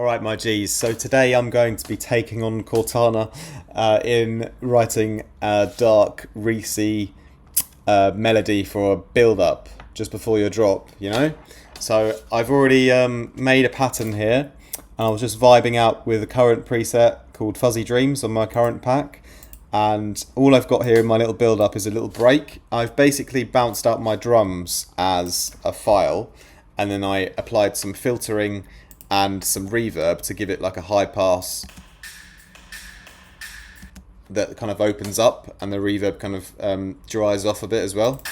Alright my G's, so today I'm going to be taking on Cortana in writing a dark, Reese melody for a build-up just before your drop, you know? So I've already made a pattern here, and I was just vibing out with a current preset called Fuzzy Dreams on my current pack, and all I've got here in my little build-up is a little break. I've basically bounced out my drums as a file, and then I applied some filtering and some reverb to give it like a high pass that kind of opens up, and the reverb kind of dries off a bit as well.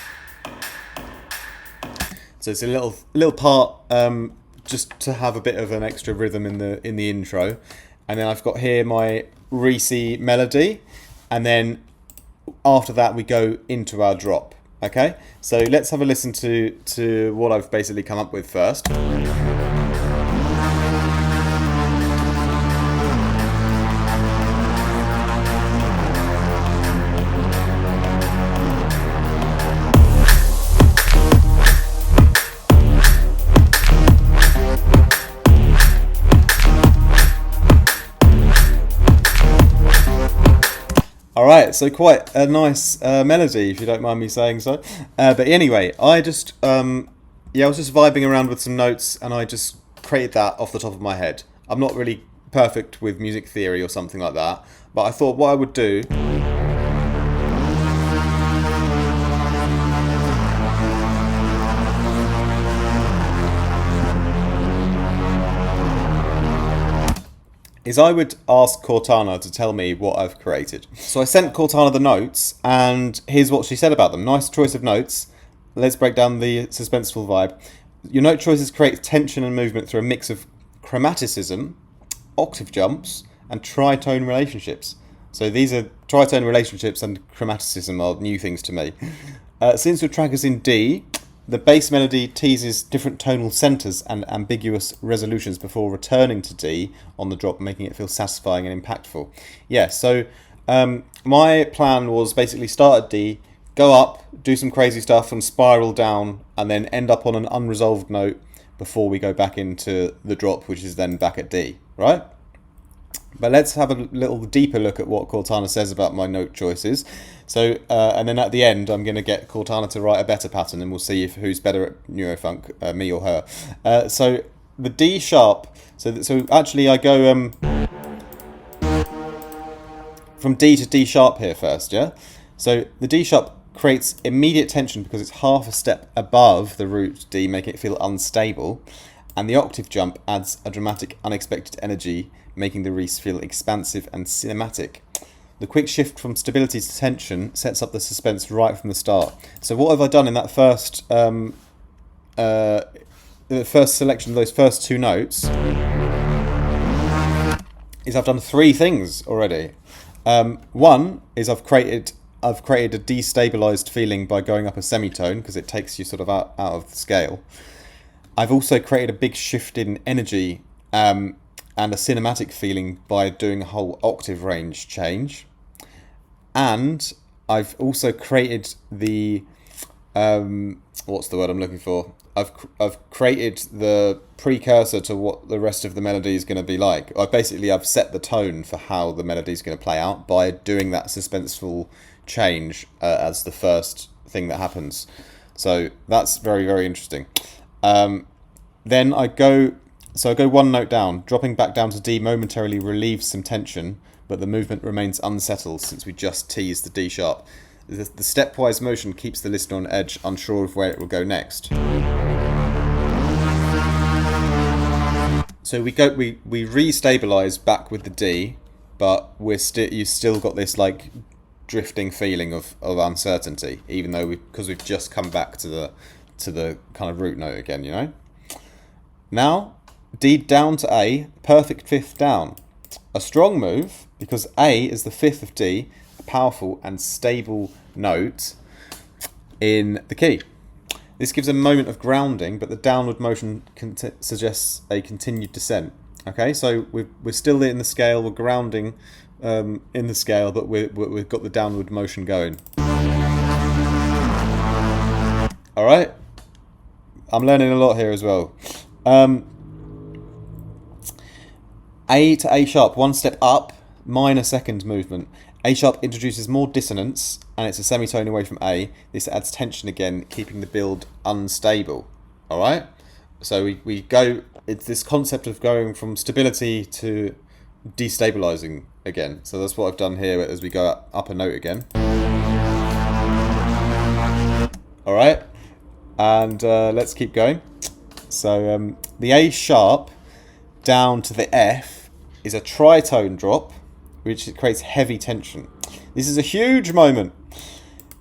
So it's a little part just to have a bit of an extra rhythm in the intro, and then I've got here my Reese melody, and then after that we go into our drop. Okay, so let's have a listen to what I've basically come up with first. Alright, so quite a nice melody, if you don't mind me saying so. But anyway, I was just vibing around with some notes, and I just created that off the top of my head. I'm not really perfect with music theory or something like that, but I thought what I would do is I would ask Cortana to tell me what I've created. So I sent Cortana the notes, and here's what she said about them. Nice choice of notes. Let's break down the suspenseful vibe. Your note choices create tension and movement through a mix of chromaticism, octave jumps, and tritone relationships. So these are tritone relationships and chromaticism are new things to me. Since your track is in D, the bass melody teases different tonal centres and ambiguous resolutions before returning to D on the drop, making it feel satisfying and impactful. Yeah, so my plan was basically start at D, go up, do some crazy stuff and spiral down, and then end up on an unresolved note before we go back into the drop, which is then back at D, right? But let's have a little deeper look at what Cortana says about my note choices. So, and then at the end, I'm going to get Cortana to write a better pattern, and we'll see who's better at Neurofunk, me or her. So the D sharp. So actually, I go from D to D sharp here first. Yeah. So the D sharp creates immediate tension because it's half a step above the root D, making it feel unstable, and the octave jump adds a dramatic, unexpected energy, making the Reese feel expansive and cinematic. The quick shift from stability to tension sets up the suspense right from the start. So what have I done in that first the first selection of those first two notes is I've done three things already. One is I've created a destabilized feeling by going up a semitone, because it takes you sort of out of the scale. I've also created a big shift in energy and a cinematic feeling by doing a whole octave range change. And I've also created the what's the word I'm looking for? I've created the precursor to what the rest of the melody is going to be like. I've set the tone for how the melody is going to play out by doing that suspenseful change as the first thing that happens. So that's very, very interesting. Then I go one note down. Dropping back down to D momentarily relieves some tension, but the movement remains unsettled since we just teased the D sharp. The stepwise motion keeps the listener on edge, unsure of where it will go next. So we re-stabilize back with the D, but you've still got this like drifting feeling of uncertainty, even though because we've just come back to the kind of root note again, you know. Now D down to A, perfect fifth down. A strong move because A is the fifth of D, a powerful and stable note in the key. This gives a moment of grounding, but the downward motion suggests a continued descent. Okay, so we're still in the scale, we're grounding in the scale, but we've got the downward motion going. All right, I'm learning a lot here as well. A to A sharp, one step up, minor second movement. A sharp introduces more dissonance, and it's a semitone away from A. This adds tension again, keeping the build unstable. Alright? So we go, it's this concept of going from stability to destabilizing again. So that's what I've done here as we go up a note again. Alright? And let's keep going. So the A sharp down to the F is a tritone drop, which creates heavy tension. This is a huge moment.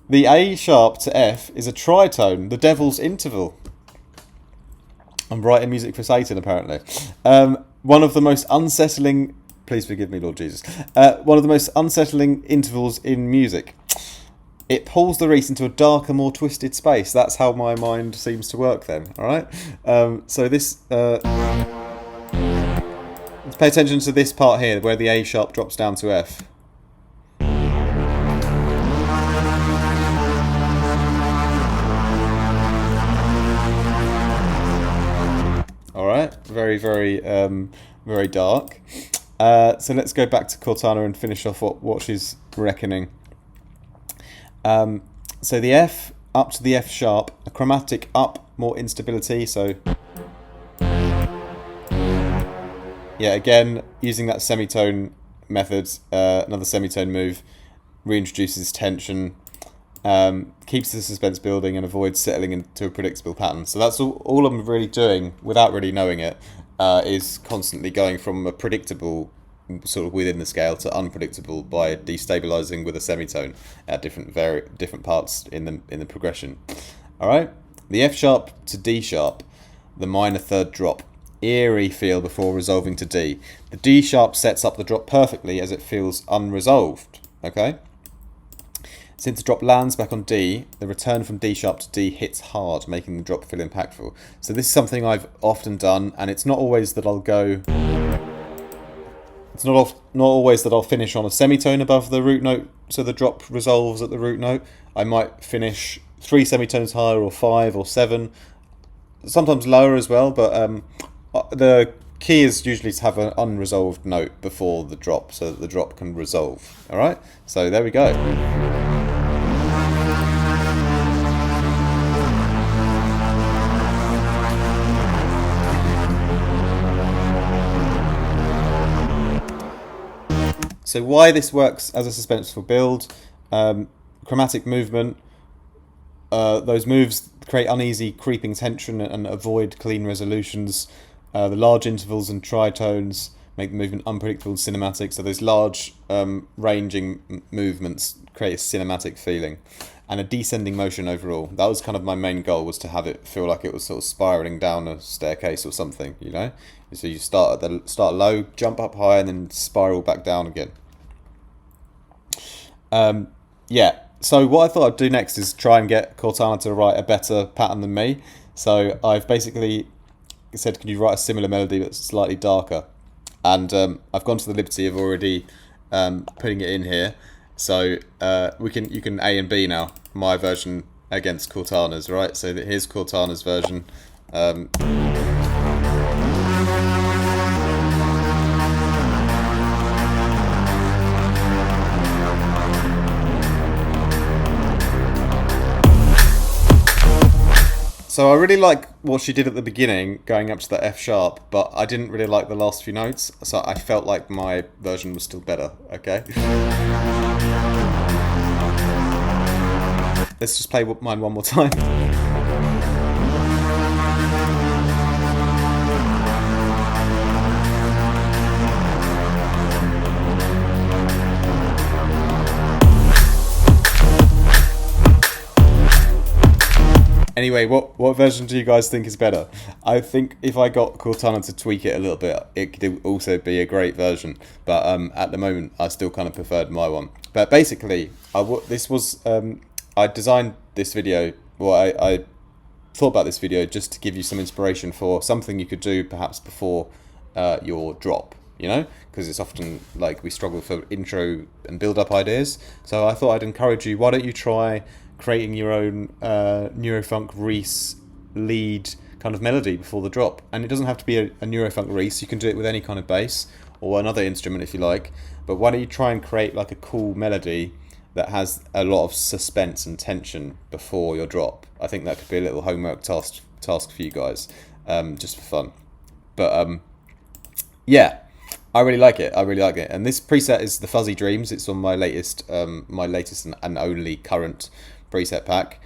The A sharp to F is a tritone, the devil's interval. I'm writing music for Satan, apparently. One of the most unsettling... Please forgive me, Lord Jesus. One of the most unsettling intervals in music. It pulls the Reese into a darker, more twisted space. That's how my mind seems to work then, alright? So this... let's pay attention to this part here, where the A sharp drops down to F. Alright, very, very, very dark. So let's go back to Cortana and finish off what she's reckoning. So the F up to the F sharp, a chromatic up, more instability, so... Yeah, again, using that semitone method, another semitone move, reintroduces tension, keeps the suspense building and avoids settling into a predictable pattern. So that's all I'm really doing, without really knowing it, is constantly going from a predictable, sort of within the scale, to unpredictable by destabilizing with a semitone at different parts in the progression. All right, the F sharp to D sharp, the minor third drop. Eerie feel before resolving to D. The D sharp sets up the drop perfectly as it feels unresolved. Okay? Since the drop lands back on D, the return from D sharp to D hits hard, making the drop feel impactful. So this is something I've often done, and it's not always that I'll go... It's not always that I'll finish on a semitone above the root note, so the drop resolves at the root note. I might finish 3 semitones higher, or 5, or 7. Sometimes lower as well, but... the key is usually to have an unresolved note before the drop, so that the drop can resolve. Alright? So there we go. So why this works as a suspenseful build, chromatic movement, those moves create uneasy creeping tension and avoid clean resolutions. The large intervals and tritones make the movement unpredictable and cinematic. So those large ranging movements create a cinematic feeling. And a descending motion overall. That was kind of my main goal, was to have it feel like it was sort of spiraling down a staircase or something, you know? So you start low, jump up high, and then spiral back down again. Yeah, so what I thought I'd do next is try and get Cortana to write a better pattern than me. So I've basically... said, can you write a similar melody but slightly darker? And I've gone to the liberty of already putting it in here. So you can A and B now. My version against Cortana's, right? So here's Cortana's version. So I really like what she did at the beginning, going up to the F sharp, but I didn't really like the last few notes, so I felt like my version was still better, okay? Let's just play mine one more time. Anyway, what version do you guys think is better? I think if I got Cortana to tweak it a little bit, it could also be a great version. But at the moment, I still kind of preferred my one. But basically, I designed this video, I thought about this video just to give you some inspiration for something you could do perhaps before your drop, you know? Because it's often like we struggle for intro and build-up ideas. So I thought I'd encourage you, why don't you try creating your own Neurofunk Reese lead kind of melody before the drop. And it doesn't have to be a Neurofunk Reese, you can do it with any kind of bass, or another instrument if you like, but why don't you try and create like a cool melody that has a lot of suspense and tension before your drop. I think that could be a little homework task for you guys, just for fun. But yeah, I really like it. And this preset is the Fuzzy Dreams. It's on my latest and only current preset pack.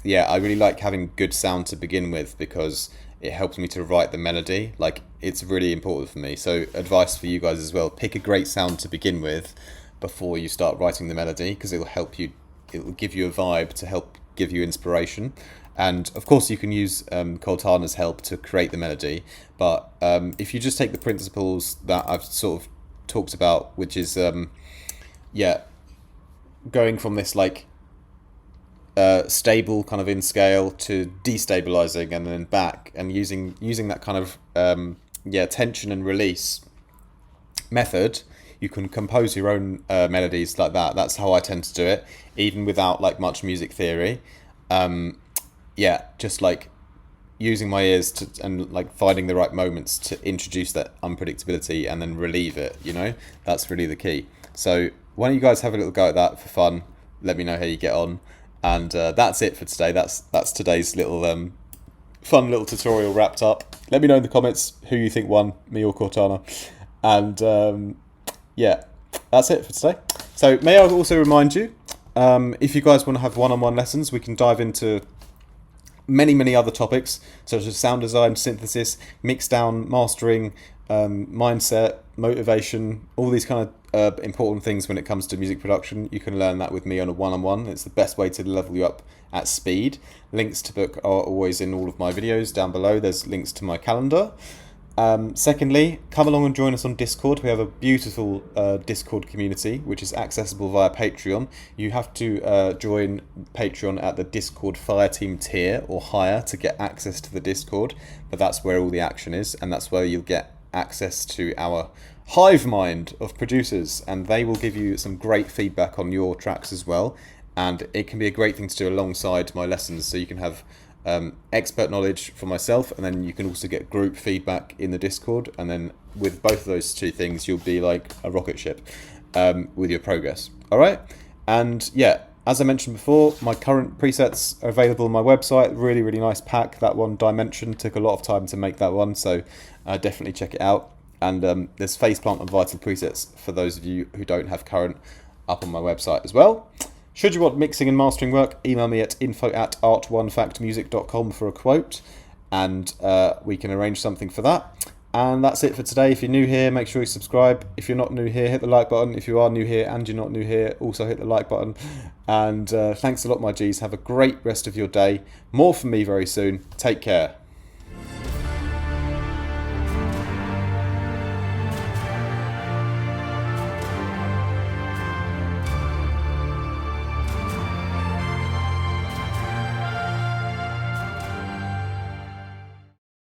Yeah, I really like having good sound to begin with because it helps me to write the melody. Like, it's really important for me. So advice for you guys as well: pick a great sound to begin with before you start writing the melody, because it'll help you. It'll give you a vibe to help give you inspiration. And of course, you can use Cortana's help to create the melody. But if you just take the principles that I've sort of talked about, which is yeah, going from this like stable kind of in scale to destabilizing and then back, and using that kind of yeah, tension and release method, you can compose your own melodies like that. That's how I tend to do it, even without like much music theory. Yeah, just like using my ears and like finding the right moments to introduce that unpredictability and then relieve it, you know? That's really the key. So why don't you guys have a little go at that for fun? Let me know how you get on. And that's it for today. That's today's little fun little tutorial wrapped up. Let me know in the comments who you think won, me or Cortana. And yeah, that's it for today. So may I also remind you, if you guys want to have one-on-one lessons, we can dive into many other topics, such as sound design, synthesis, mix down, mastering, mindset, motivation, all these kind of important things when it comes to music production. You can learn that with me on a one-on-one. It's the best way to level you up at speed. Links to book are always in all of my videos down below. There's links to my calendar. Secondly, come along and join us on Discord. We have a beautiful Discord community which is accessible via Patreon. You have to join Patreon at the Discord Fireteam tier or higher to get access to the Discord, but that's where all the action is, and that's where you'll get access to our hive mind of producers, and they will give you some great feedback on your tracks as well, and it can be a great thing to do alongside my lessons, so you can have expert knowledge from myself, and then you can also get group feedback in the Discord, and then with both of those two things you'll be like a rocket ship with your progress. All right, and yeah, as I mentioned before, my current presets are available on my website. Really nice pack. That one, Dimension, took a lot of time to make that one, so definitely check it out. And there's Faceplant and Vital presets for those of you who don't have current up on my website as well. Should you want mixing and mastering work, email me at info@art1factmusic.com for a quote, and we can arrange something for that. And that's it for today. If you're new here, make sure you subscribe. If you're not new here, hit the like button. If you are new here and you're not new here, also hit the like button. And thanks a lot, my G's. Have a great rest of your day. More from me very soon. Take care.